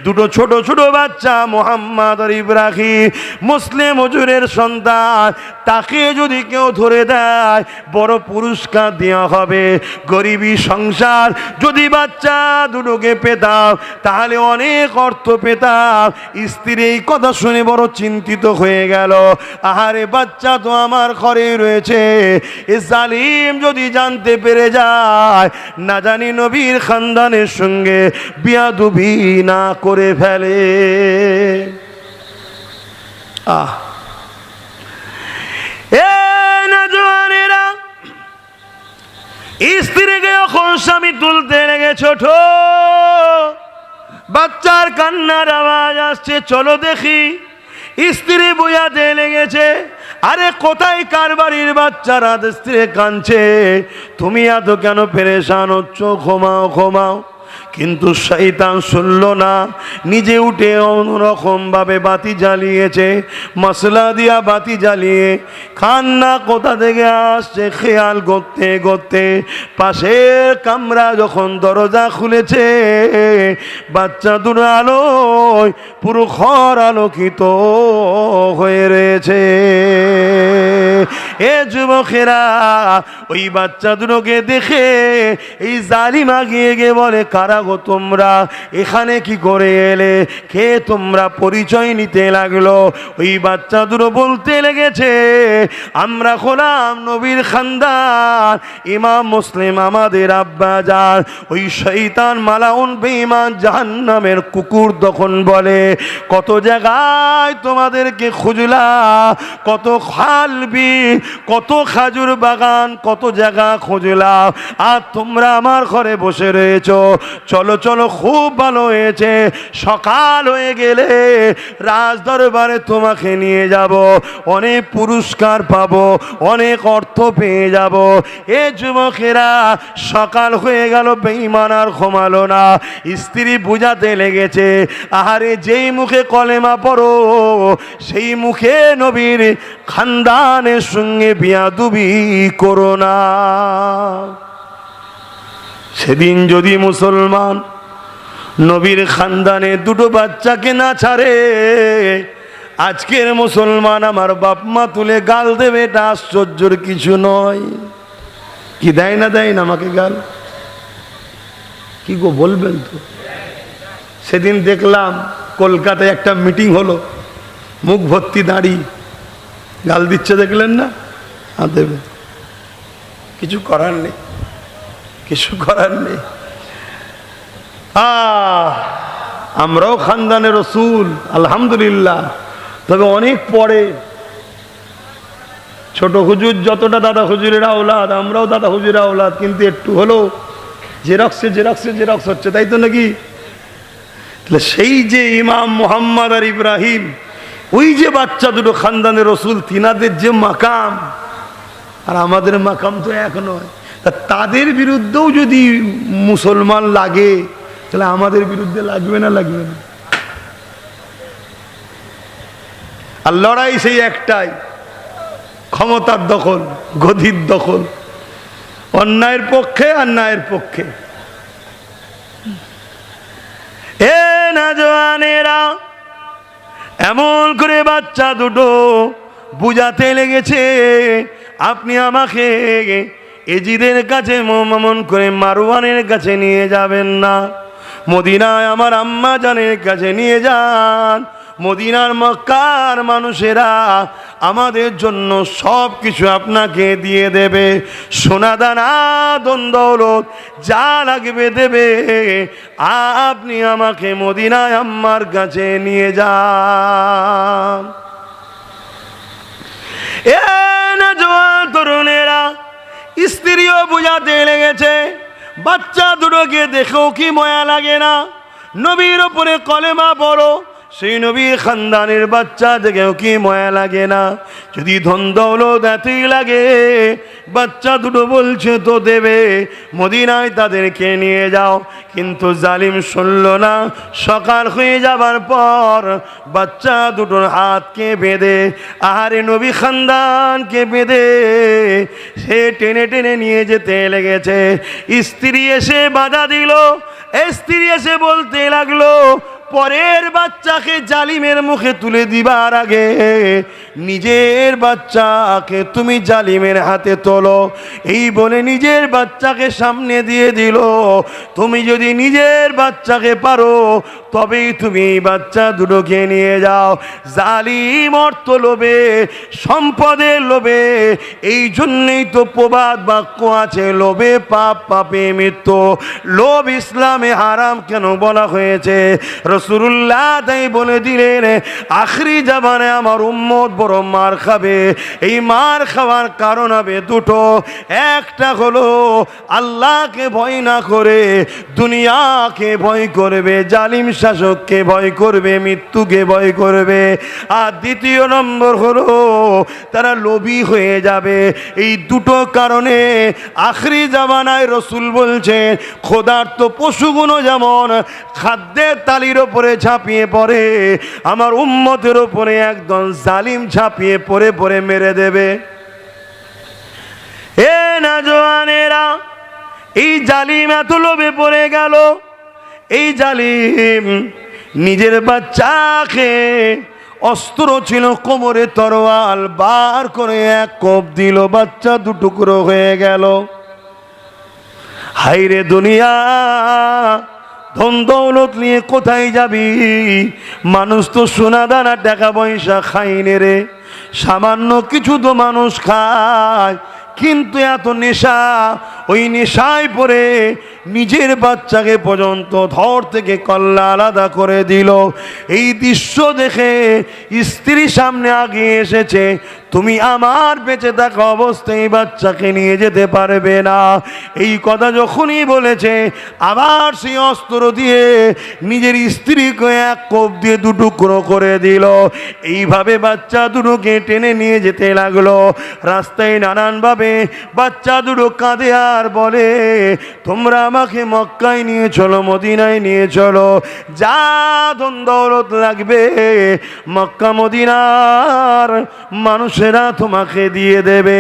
দুটো ছোট ছোট বাচ্চা মুহাম্মদ আর ইব্রাহিম, মুসলিম হুজুরের সন্তান, তাকে যদি কেউ ধরে দেয় বড় পুরস্কার দেওয়া হবে। গরিবী সংসার, যদি বাচ্চা দুটোকে পেতাম তাহলে অনেক অর্থ পেতাম। স্ত্রী এই কথা শুনে বড় চিন্তিত হয়ে গেল। আহারে, বাচ্চা তো আমার ঘরে রয়েছে, এ জালিম যদি জানতে পেরে যায়, না জানি নবীর খানদানের সঙ্গে বিয়াদবি না করে ফেলে। নজওয়ানেরা, স্ত্রীকে যখন স্বামী তুলতে লেগে, ছোট বাচ্চার কান্নার আওয়াজ আসছে, চলো দেখি। স্ত্রী বুঝাতে লেগেছে, আরে কোথায় কার বাড়ির বাচ্চারা? স্ত্রী কাঁদছে, তুমি এত কেন পেরেশান হচ্ছ? ঘুমাও ঘুমাও। কিন্তু শয়তান শুনল না, নিজে উঠে অন্যরকমভাবে বাতি জ্বালিয়েছে, মশলা দিয়া বাতি জ্বালিয়ে কান্না কোথা থেকে আসছে খেয়াল করতে করতে পাশের কামরা যখন দরজা খুলেছে, বাচ্চা দুটো আলোয় পুরো ঘর আলোকিত হয়ে রয়েছে। এ যুবকেরা, ওই বাচ্চা দুটোকে দেখে এই জালিম আগিয়ে গিয়ে বলে, কারা গো তোমরা, এখানে কি করে এলে, কে তোমরা, পরিচয় নিতে লাগলো। ওই বাচ্চা দুটো বলতে লেগেছে, আমরা হলাম নবীর খানদান, ইমাম মুসলিম আমাদের আব্বাজান। ওই শয়তান মালাউন বেঈমান জাহান্নামের কুকুর তখন বলে, কত জায়গায় তোমাদেরকে খুঁজলাম, কত খালবি, কত খাজুর বাগান, কত জায়গা খুঁজলাম, আর তোমরা আমার ঘরে বসে রয়েছো। চলো চলো, খুব ভালো হয়েছে, সকাল হয়ে গেলে রাজ দরবারে তোমাকে নিয়ে যাব, অনেক পুরস্কার পাবো, অনেক অর্থ পেয়ে যাব। এ যুবকেরা, সকাল হয়ে গেল, বেঈমান আর ঘুমালো না, স্ত্রী বুঝাতে লেগেছে, আহারে যেই মুখে কলেমা পড়ো সেই মুখে নবীর খানদানের সঙ্গে বিয়াদুবি করো না। সেদিন যদি মুসলমান নবীর খানদানে দুটো বাচ্চাকে না ছাড়ে, আজকের মুসলমান আমার বাপ মা তুলে গাল দেবে, এটা আশ্চর্যের কিছু নয়। কি দেয় না দেয় না আমাকে গাল? কি গো বলবেন তো? সেদিন দেখলাম কলকাতায় একটা মিটিং হলো, মুখ ভর্তি দাঁড়ি, গাল দিচ্ছে, দেখলেন না? দেবে, কিছু করার নেই, কিছু করার নেই। আমরাও খানদানের রসুল আলহামদুলিল্লাহ, তবে অনেক পরে। ছোট হুজুর যতটা দাদা হুজুরের আওলাদ, আমরাও দাদা হুজুরের আওলাদ, কিন্তু একটু হলেও জেরক্সে জেরক্সে জেরক্স হচ্ছে, তাই তো নাকি? তাহলে সেই যে ইমাম মুহাম্মদ আর ইব্রাহিম, ওই যে বাচ্চা দুটো খানদানের রসুল, তিনাদের যে মাকাম আর আমাদের মাকাম তো এক নয়। তা তাদের বিরুদ্ধেও যদি মুসলমান লাগে, তাহলে আমাদের বিরুদ্ধে লাগবে না লাগবে না? আর লড়াই সেই একটাই, ক্ষমতার দখল, গদির দখল, অন্যায়ের পক্ষে আর ন্যায়ের পক্ষে। এ নওজওয়ানেরা, এমন করে বাচ্চা দুটো বুঝাতে লেগেছে, আপনি আমাকে এজিদের কাছে মমন করে মারওয়ানের কাছে নিয়ে যাবেন না, মদিনায় আমার আম্মা জানের কাছে নিয়ে যান। মদিনার মক্কার মানুষেরা আমাদের জন্য সব কিছু আপনাকে দিয়ে দেবে, সোনা দানা ধন দৌলত যা লাগবে দেবে, আপনি আমাকে মদিনায় আম্মার কাছে নিয়ে যান। এ নওজওয়ান তরুণেরা, স্ত্রীও বুঝাতে লেগেছে, বাচ্চা দুটোকে দেখেও কি মায়া লাগে না? নবীর ওপরে কলেমা পড়ো, সেই নবীর খানদানের বাচ্চা দেখেও কি মায়া লাগে না? যদি ধন দৌলত এতই লাগে, বাচ্চা দুটো বলছে তো দেবে, মদিনায় তাদেরকে নিয়ে যাও। কিন্তু জালিম শুনল না। সকাল হয়ে যাবার পর বাচ্চা দুটোর হাতকে বেঁধে, আহারে নবী খানদানকে বেঁধে সে টেনে টেনে নিয়ে যেতে লেগেছে। স্ত্রী এসে বাধা দিল, স্ত্রী এসে বলতে লাগলো, পরের বাচ্চাকে জালিমের মুখে তুলে দিবার আগে নিজের বাচ্চাকে তুমি জালিমের হাতে তোলো। এই বলে নিজের বাচ্চাকে সামনে দিয়ে দিল। তুমি যদি নিজের বাচ্চাকে পারো, তবেই তুমি এই বাচ্চা দুটোকে নিয়ে যাও। জালিম অর্থ লোভে, সম্পদের লোভে, এই জন্যই তো প্রবাদ বাক্য আছে, লোভে পাপ, পাপে মৃত্যু। লোভ ইসলামে হারাম কেন বলা হয়েছে? রাসূলুল্লাহ তাই বলে দিলেন, আখরি জামানে আমার উম্মত বড় মার খাবে। এই মার খাওয়ার কারণ হবে দুটো। একটা হলো আল্লাহকে ভয় না করে দুনিয়াকে ভয় করবে, জালিম শাসককে ভয় করবে, মৃত্যুকে ভয় করবে। আর দ্বিতীয় নম্বর হলো তারা লোভী হয়ে যাবে। এই দুটো কারণে আখরি জামানায় রসুল বলছেন ক্ষুধার্ত পশুগুলো যেমন খাদ্যের তালির ওপরে ঝাঁপিয়ে পড়ে, আমার উম্মতের ওপরে একদম জালিম ঝাঁপিয়ে পড়ে পড়ে মেরে দেবে। এ নওজওয়ানেরা, এই জালিম এত লোভে পড়ে গেল, এই জালিম নিজের বাচ্চাকে, অস্ত্র ছিল কোমরে তরোয়াল, বার করে এক কোপ দিল, বাচ্চা দুটুকরো হয়ে গেল। হাইরে দুনিয়া, ধন দৌলত নিয়ে কোথায় যাবি? মানুষ তো সোনা দানা টাকা পয়সা খাইনে রে, সামান্য কিছু তো মানুষ খায়, কিন্তু এত নেশা, ওই নেশায় পড়ে নিজের বাচ্চাকে পর্যন্ত ধর থেকে কল্লা আলাদা করে দিল। এই দৃশ্য দেখে স্ত্রী সামনে আগিয়ে এসেছে, তুমি আমার বেঁচে থাকা অবস্থায় বাচ্চাকে নিয়ে যেতে পারবে না। এই কথা যখনই বলেছে, আবার সেই অস্ত্র দিয়ে নিজের স্ত্রীকে এক কোপ দিয়ে দুটুকরো করে দিল। এইভাবে বাচ্চা দুটোকে টেনে নিয়ে যেতে লাগলো। রাস্তায় নানানভাবে বাচ্চা দুটো কাঁদে আর বলে, তোমরা আমাকে মক্কায় নিয়ে চলো, মদিনায় নিয়ে চলো, যা ধন দৌলত লাগবে মক্কা মদিনার মানুষেরা তোমাকে দিয়ে দেবে।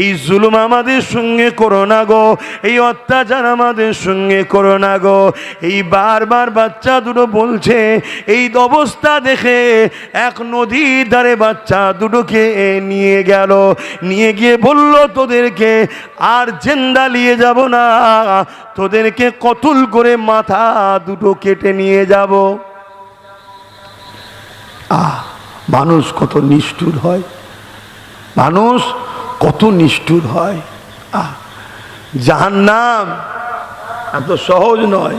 এই জুলুম আমাদের সঙ্গে করো না গো, এই অত্যাচার আমাদের সঙ্গে করো না গো। এই বারবার বাচ্চা দুটো বলছে। এই অবস্থা দেখে এক নদীর ধারে বাচ্চা দুটোকে নিয়ে গেল, নিয়ে গিয়ে বলল, তোদেরকে আর জিন্দা নিয়ে যাব না, তোদেরকে কতল করে মাথা দুটো কেটে নিয়ে যাব। মানুষ কত নিষ্ঠুর হয়, মানুষ কত নিষ্ঠুর হয়। জাহান্নাম এত সহজ নয়,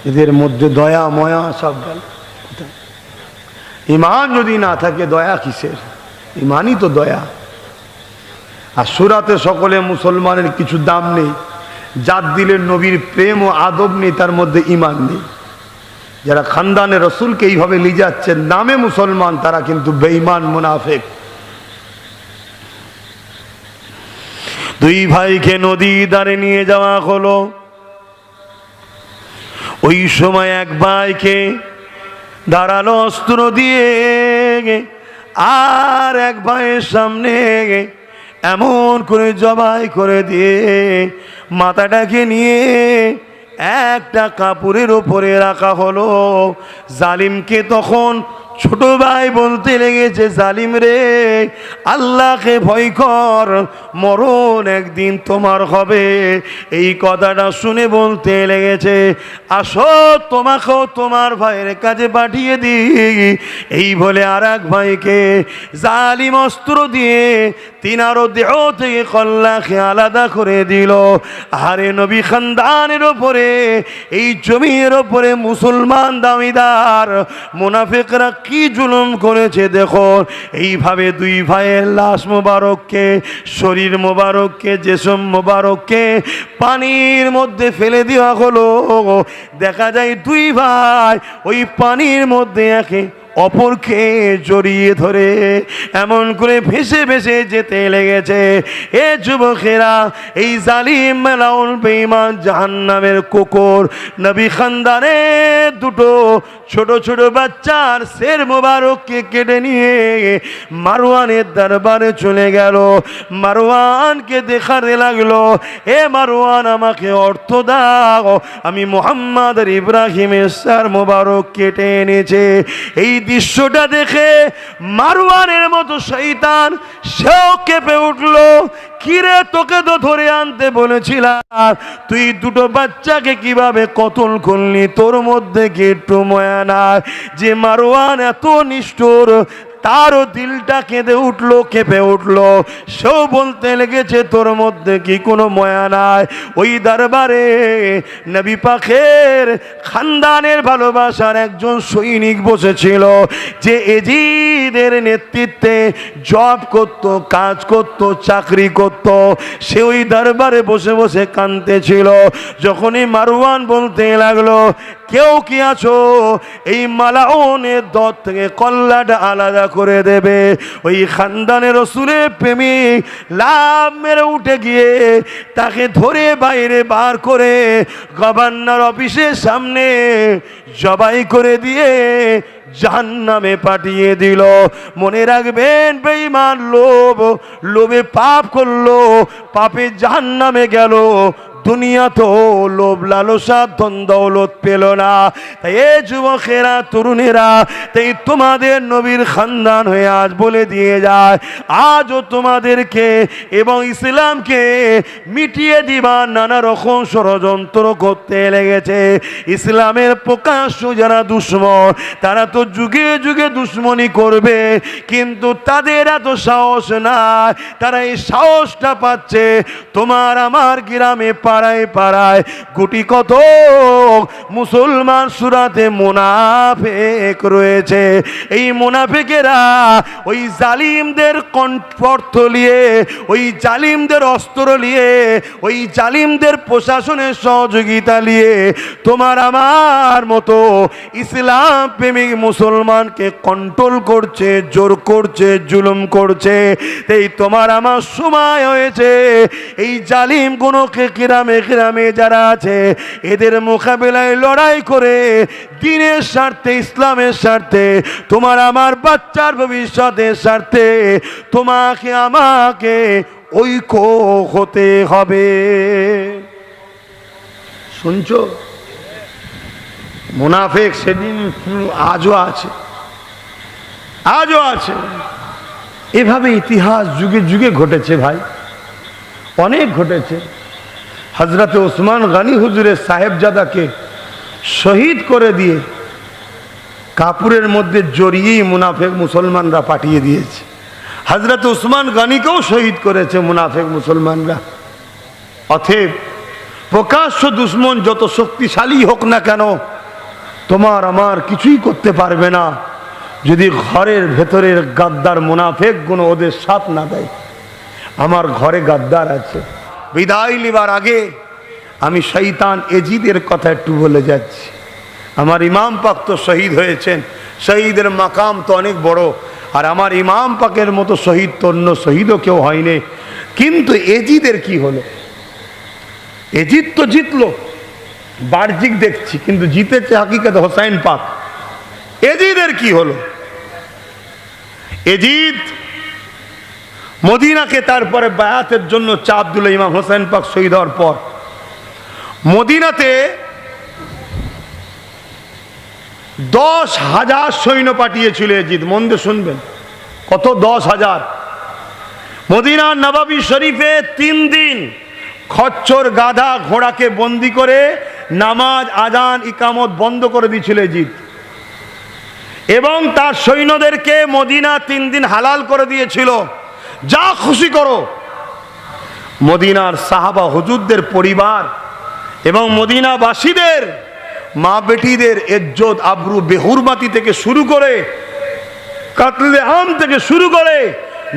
এদের মধ্যে দয়া ময়া সব গেল। ঈমান যদি না থাকে দয়া কিসের? ঈমানই তো দয়া। আর সূরাতে সকলে মুসলমানের কিছু দাম নেই, যার দিলে নবীর প্রেম ও আদব নেই, তার মধ্যে ঈমান নেই। যারা খানদানে রসুলকে এইভাবে নিয়ে যাচ্ছেন নামে মুসলমান, তারা কিন্তু বেঈমান মুনাফিক। দুই ভাইকে নদী ধারে নিয়ে যাওয়া হলো। ওই সময় এক ভাইকে দাঁড়ালো অস্ত্র দিয়ে, আর এক ভাইয়ের সামনে এমন করে জবাই করে দিয়ে মাথাটাকে নিয়ে একটা কাপড়ের ওপরে রাখা হলো। জালিমকে তখন ছোট ভাই বলতে লেগেছে, জালিম রে, আল্লাহকে ভয় কর, মরণ একদিন তোমার হবে। এই কথাটা শুনে বলতে লেগেছে, আসো তোমাকেও তোমার ভাইয়ের কাছে পাঠিয়ে দিই। এই বলে আর এক ভাইকে জালিম অস্ত্র দিয়ে তিনারও দেহ থেকে কল্লাকে আলাদা করে দিল। আরে নবী খানদানের ওপরে, এই জমির ওপরে মুসলমান দামিদার মুনাফিকরা কি জুলুম করেছে দেখো। এইভাবে দুই ভাইয়ের লাশ মোবারককে, শরীর মোবারককে, জেসম মোবারককে পানির মধ্যে ফেলে দেওয়া হলো। দেখা যায় দুই ভাই ওই পানির মধ্যে একে অপরকে জড়িয়ে ধরে এমন করে ভেসে ভেসে যেতে লেগেছে। এ যুবকেরা, এই জালিম মালাউন বেঈমান জাহান্নামের কুকুর নবী খানদানের দুটো ছোট ছোট বাচ্চার শের মোবারককে কেটে নিয়ে মারওয়ানের দরবারে চলে গেল। মারওয়ানকে দেখাতে লাগলো, এ মারওয়ান, আমাকে অর্থ দাও, আমি মুহাম্মদ আর ইব্রাহিমের শের মোবারক কেটে এনেছে। এই দৃশ্যটা দেখে মারওয়ানের মতো শয়তান সেও কেঁপে উঠল। কিরে, তোকে তো ধরে আনতে বলেছিলাম, তুই দুটো বাচ্চাকে কিভাবে কতল করলি? তোর মধ্যে কি একটু মায়া না? যে মারওয়ান এত নিষ্ঠুর, তারও দিলটা কেঁদে উঠলো, কেঁপে উঠলো। সেও বলতে লেগেছে, তোর মধ্যে কি কোনো মায়া নাই? ওই দরবারে নবী পাকের খানদানের ভালোবাসার একজন সৈনিক বসেছিল, যে এজিদের নেতৃত্বে জব করত, কাজ করত, চাকরি করত। সে ওই দরবারে বসে বসে কাঁদতেছিল। যখনই মারওয়ান বলতে লাগলো, কেউ কি আছো এই মালাউনের দর থেকে কল্লাটা আলাদা করে দেবে? ওই খানদানের রাসূলের প্রেমিক লাভ মেরে উঠে গিয়ে তাকে ধরে বাইরে বার করে গভর্নর অফিসের সামনে জবাই করে দিয়ে জাহান্নামে পাঠিয়ে দিল। মনে রাখবেন, বেঈমান লোভে পাপ করলো, পাপে জাহান্নামে গেল। দুনিয়া তো লোভ লালসা ধন দৌলত পেল না। তাই এ যুবকেরা, তরুণেরা, তাই তোমাদের নবীর খানদান হয়ে আজ বলে দিয়ে যায়, আজও তোমাদেরকে এবং ইসলামকে মিটিয়ে দিবার নানা রকম ষড়যন্ত্র করতে লেগেছে। ইসলামের প্রকাশ্য যারা দুশ্মন, তারা তো যুগে যুগে দুশ্মনী করবে, কিন্তু তাদের এত সাহস নাই। তারা এই সাহসটা পাচ্ছে তোমার আমার গ্রামে, পাড়ায় পাড়ায় গুটি কত মুসলমান সুরাতে মুনাফিক রয়েছে। এই মুনাফিকেরা ওই জালিমদের কণ্ঠ নিয়ে, ওই জালিমদের অস্ত্র নিয়ে, ওই জালিমদের প্রশাসনের সহযোগিতা নিয়ে তোমার আমার মতো ইসলাম প্রেমিক মুসলমানকে কন্ট্রোল করছে, জোর করছে, জুলুম করছে। এই তোমার আমার সময় হয়েছে এই জালিম গুলোকে গ্রামে গ্রামে যারা আছে এদের মোকাবিলায় লড়াই করে দ্বীনের স্বার্থে, ইসলামের স্বার্থে, তোমার আমার বাচ্চার ভবিষ্যতের স্বার্থে তোমাকে আমাকে ঐক্য হতে হবে। শুনছো? মুনাফিক সেদিন আজও আছে, আজও আছে। এভাবে ইতিহাস যুগে যুগে ঘটেছে ভাই, অনেক ঘটেছে। হজরত ওসমান গনি হুজুরের সাহেবজাদাকে শহীদ করে দিয়ে কাপুরের মধ্যে জড়িয়েই মুনাফিক মুসলমানরা পাঠিয়ে দিয়েছে। হজরত ওসমান গনিকেও শহীদ করেছে মুনাফিক মুসলমানরা। অতএব প্রকাশ্য দুশ্মন যত শক্তিশালী হোক না কেন, তোমার আমার কিছুই করতে পারবে না যদি ঘরের ভেতরের গাদ্দার মুনাফিক গুলো ওদের সাথ না দেয়। আমার ঘরে গাদ্দার আছে। বিদায় নিবার আগে আমি শয়তান এজিদের কথা একটু বলে যাচ্ছি। আমার ইমাম পাক তো শহীদ হয়েছেন, শহীদের মাকাম তো অনেক বড়, আর আমার ইমাম পাকের মতো শহীদ তো অন্য শহীদও কেউ হয়নি। কিন্তু এজিদের কি হলো? এজিদ তো জিতলো, বাহ্যিক দেখছি, কিন্তু জিতেছে হাকিকত হোসাইন পাক। এজিদের কি হলো? এজিদ মদিনাকে তারপরে বায়াতের জন্য চাপ দিল। ইমাম হোসেন পাক শহীদ হওয়ার পর মদিনাতে 10,000 সৈন্য পাঠিয়েছিল এজিদ। মন দিয়ে শুনবেন, কত? 10,000। মদিনার নবাবী শরীফে 3 দিন খচ্চর, গাধা, ঘোড়াকে বন্দি করে নামাজ, আজান, ইকামত বন্ধ করে দিয়েছিল এজিদ, এবং তার সৈন্যদেরকে মদিনা 3 দিন হালাল করে দিয়েছিল, যা খুশি করো। মদিনার সাহাবা হুজুরদের পরিবার এবং মদিনাবাসীদের মা বেটিদের ইজ্জত আবরু বেহুরমাতি থেকে শুরু করে, কাতলে আম থেকে শুরু করে,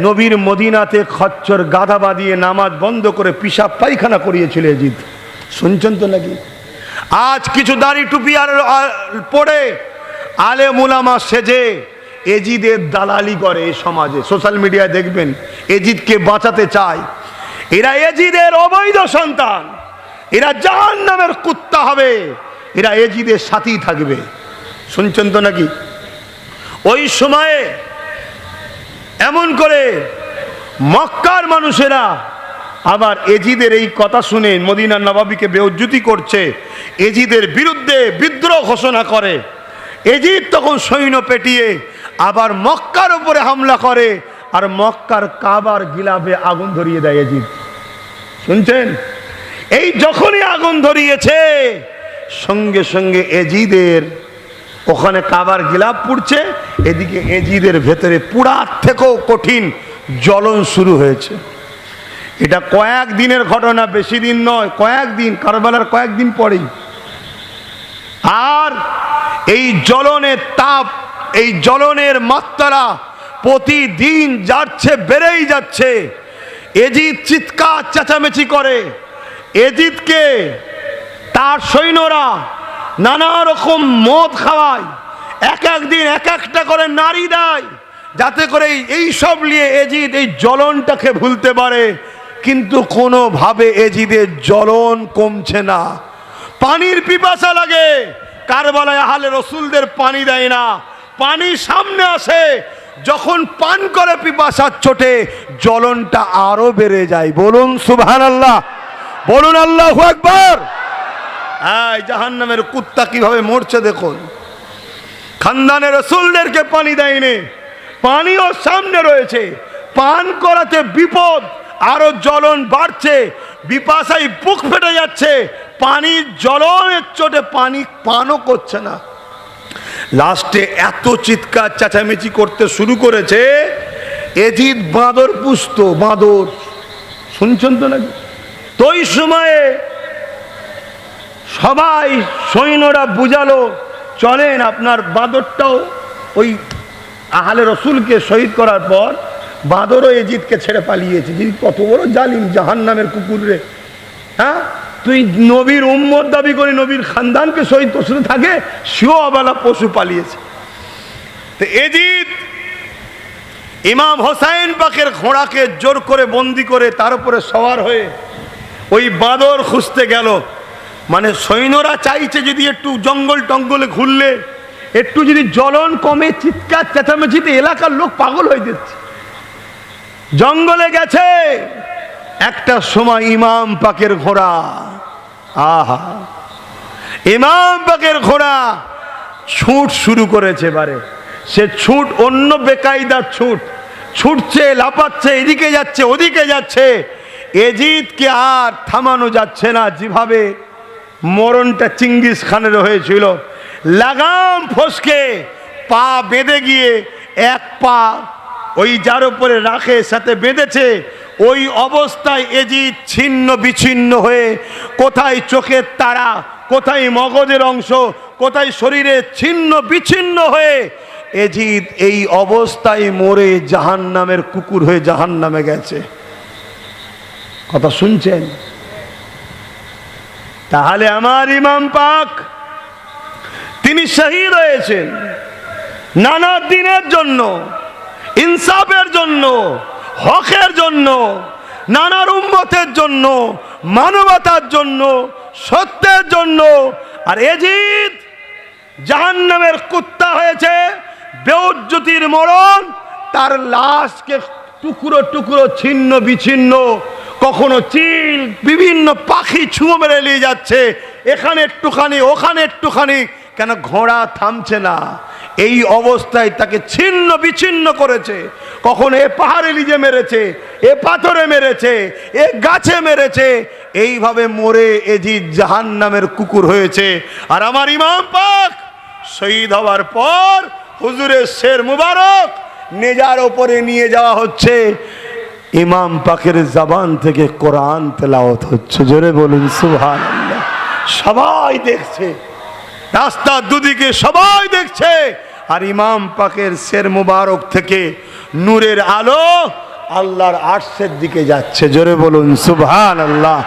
নবীর মদিনাতে খচ্চর গাধা বাঁধিয়ে নামাজ বন্ধ করে পিশাব পায়খানা করিয়েছিল এজিদ। শুনছেন তো নাকি? আজ কিছু দাড়ি টুপি আর পড়ে আলেম উলামা সেজে এজিদের দালালি করে এই সমাজে। সোশ্যাল মিডিয়ায় দেখবেন এজিদকে বাঁচাতে চায়। এরা এজিদের অবৈধ সন্তান, এরা জাহান্নামের কুত্তা হবে, এরা এজিদের সাথেই থাকবে। শুনছেন তো নাকি? ওই সময়ে এমন করে মক্কার মানুষেরা আবার এজিদের এই কথা শুনে মদিনার নবাবীকে বেইজ্জতি করছে, এজিদের বিরুদ্ধে বিদ্রোহ ঘোষণা করে। এজিদ তখন সৈন্য পেটিয়ে আবার মক্কার উপরে হামলা করে, আর মক্কার কাবার গিলাফে আগুন ধরিয়ে দেয় এজিদ। শুনছেন? এই যখনই আগুন ধরিয়েছে, সঙ্গে সঙ্গে এজিদের ওখানে কাবার গিলাফ পুড়ছে, এদিকে এজিদের ভেতরে পুরার থেকেও কঠিন জ্বলন শুরু হয়েছে। এটা কয়েকদিনের ঘটনা, বেশি দিন নয়, কয়েকদিন, কারবালার কয়েকদিন পরেই। আর এই জ্বলনের তাপ, এই জ্বলনের মাত্রা প্রতিদিন যাচ্ছে, বেড়েই যাচ্ছে। এজিদ চিৎকার চেঁচামেচি করে। এজিদকে তার সৈন্যরা নানা রকম মদ খাওয়ায়, এক একদিন এক একটা করে নারী দেয়, যাতে করে এই সব নিয়ে এজিদ এই জ্বলনটাকে ভুলতে পারে। কিন্তু কোনোভাবে এজিদের জ্বলন কমছে না। পানির পিপাসা লাগে, কারবালায় আহলে রসুলদের পানি দেয় না, পানি সামনে আসে, যখন পান করে পিপাসার চোটে জ্বলনটা আরো বেড়ে যায়। বলুন সুবহানাল্লাহ, বলুন আল্লাহু আকবার। এই জাহান্নামের কুত্তা কিভাবে মরছে দেখুন। খানদানে রসুলদেরকে পানি দেয়নি, পানিও সামনে রয়েছে, পান করাতে বিপদ, আরো জ্বলন বাড়ছে, বিপাশায় বুক ফেটে যাচ্ছে, পানির জ্বলনের চোটে পানি পানও করছে না। লাস্টে এত চিৎকার চেঁচামেচি করতে শুরু করেছে, এজিদ বাঁদর পুষত, বাঁদর, শুনছেন তো নাকি? তো ওই সময়ে সবাই সৈন্যরা বুঝালো, চলেন আপনার বাঁদরটাও, ওই আহলে রসুলকে শহীদ করার পর বাঁদরও এজিদকে ছেড়ে পালিয়েছে। যে কত বড় জালিম, জাহান্নামের কুকুর রে! হ্যাঁ, তুই নবীর উম্মত দাবি করে নবীর খানদানকে শহীদ করতে থাকে, সেও আবালা পশু পালিয়েছে। তো এজিদ ইমাম হোসাইন পাকের ঘোড়াকে জোর করে বন্দি করে তার উপরে সওয়ার হয়ে ওই বাঁদর খুঁজতে গেল। মানে সৈন্যরা চাইছে যদি একটু জঙ্গল টঙ্গলে ঘুরলে, একটু যদি জ্বলন কমে, চিৎকার চেঁচামেচিতে এলাকার লোক পাগল হয়ে যাচ্ছে। জঙ্গলে গেছে, একটা সময় ইমাম পাকের ঘোড়া, আহা, ইমাম পাকের ঘোড়া ছুট শুরু করেছে। এবারে সে ছুট অন্য বেকায়দার ছুট, ছুটছে, লাপাচ্ছে, এদিকে যাচ্ছে ওদিকে যাচ্ছে। এজিদকে আর থামানো যাচ্ছে না। যেভাবে মরণটা চিঙ্গিস খানের হয়েছিল, লাগাম ফসকে পা বেঁধে গিয়ে এক পা ওই যার উপরে রাখে সাথে বেঁধেছে, ওই অবস্থায় এজিদ ছিন্ন বিচ্ছিন্ন হয়ে, কোথায় চোখের তারা, কোথায় মগজের অংশ, কোথায় শরীরে ছিন্ন বিচ্ছিন্ন হয়ে এজিদ এই অবস্থায় মরে জাহান্নামের কুকুর হয়ে জাহান্নামে গেছে। কথা শুনছেন? তাহলে আমার ইমাম পাক তিনি শহীদ হয়েছেন নানা দিনের জন্য, ইনসাফের জন্য, হকের জন্য, নানার উম্মতের জন্য, মানবতার জন্য, সত্যের জন্য। আর এজিদ জাহান্নামের কুত্তা হয়েছে, বেউজ্জতির মরণ, তার লাশকে টুকরো টুকরো ছিন্ন বিচ্ছিন্ন, কখনো চিল, বিভিন্ন পাখি ছুঁয়ো মেরে নিয়ে যাচ্ছে, এখানে একটুখানি ওখানে একটুখানি। কেন? ঘোড়া থামছে না। এই অবস্থায় তাকে ছিন্ন বিচ্ছিন্ন করেছে। কখনো এ পাহাড়ে লিজে মেরেছে, এ পাথরে মেরেছে, এ গাছে মেরেছে। এইভাবে মরে এজিদ জাহান্নামের কুকুর হয়েছে। আর আমার ইমাম পাক শহীদ হওয়ার পর হুজুরের শের মুবারক নেজার ওপরে নিয়ে যাওয়া হচ্ছে, ইমাম পাকের জবান থেকে কোরআন তেলাওয়াত হচ্ছে। জোরে বলুন সুবহানাল্লাহ। সবাই দেখছে, রাস্তার দুদিকে সবাই দেখছে, আর ইমাম পাকের শের মুবারক থেকে নূরের আলো আল্লাহর আরশের দিকে যাচ্ছে। জোরে বলুন সুবহানাল্লাহ।